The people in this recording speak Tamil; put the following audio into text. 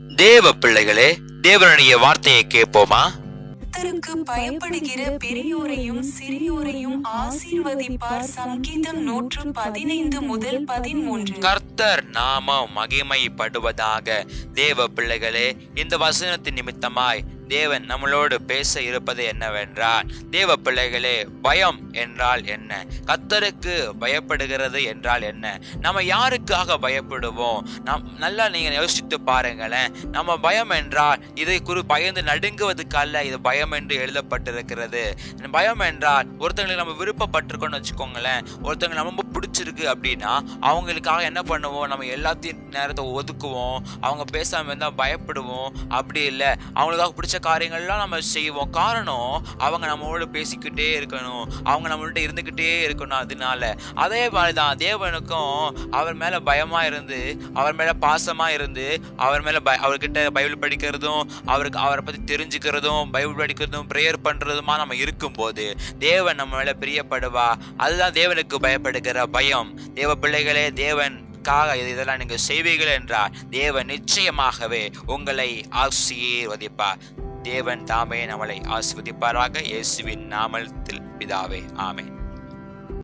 தேவ பிள்ளைகளே, தேவனுடைய வார்த்தையை கேட்போமா? கர்த்தருக்கு பயப்படுகிற பெரியோரையும் சிறியோரையும் ஆசீர்வதிப்பார். சங்கீதம் 115 முதல் 13. கர்த்தர் நாமம் மகிமைப்படுவதாக. தேவ பிள்ளைகளே, இந்த வசனத்தின் நிமித்தமாய் தேவன் நம்மளோடு பேச இருப்பது என்னவென்றால், தேவ பிள்ளைகளே, பயம் என்றால் என்ன? கர்த்தருக்கு பயப்படுகிறது என்றால் என்ன? நம்ம யாருக்காக பயப்படுவோம்? நல்லா நீங்க யோசித்து பாருங்களேன். நம்ம பயம் என்றால் இதை பயந்து நடுங்குவதுக்கு அல்ல, இது பயம் என்று எழுதப்பட்டிருக்கிறது. பயம் என்றால் ஒருத்தங்களுக்கு நம்ம விருப்பப்பட்டிருக்கோம்னு வச்சுக்கோங்களேன். ஒருத்தங்க ரொம்ப பிடிச்சிருக்கு அப்படின்னா அவங்களுக்காக என்ன பண்ணுவோம்? நம்ம எல்லாத்தையும் நேரத்தை ஒதுக்குவோம். அவங்க பேசாம இருந்தா பயப்படுவோம். அப்படி இல்லை, அவங்களுக்காக பிடிச்ச காரியங்கள்லாம் நம்ம செய்வோம். காரணம், அவங்க நம்மளோட பேசிக்கிட்டே இருக்கணும், அவங்க நம்மள்ட்ட இருந்துகிட்டே இருக்கணும். அதே மாதிரிதான் தேவனுக்கும் அவர் மேல பயமா இருந்து, அவர் மேல பாசமா இருந்து, அவர்கிட்ட பைபிள் படிக்கிறதும், அவரை பத்தி தெரிஞ்சுக்கிறதும், பைபிள் படிக்கிறதும், பிரேயர் பண்றதுமா நம்ம இருக்கும்போது தேவன் நம்ம மேல பிரியப்படுவா. அதுதான் தேவனுக்கு பயப்படுகிற பயம். தேவ பிள்ளைகளே, இதெல்லாம் நீங்க செய்வீர்கள் என்றால் தேவன் நிச்சயமாகவே உங்களை ஆசீர்வதிப்பார். தேவன் தாமே நம்மளை ஆசீர்வதிப்பாராக. இயேசுவின் நாமத்தில் பிதாவே, ஆமென்.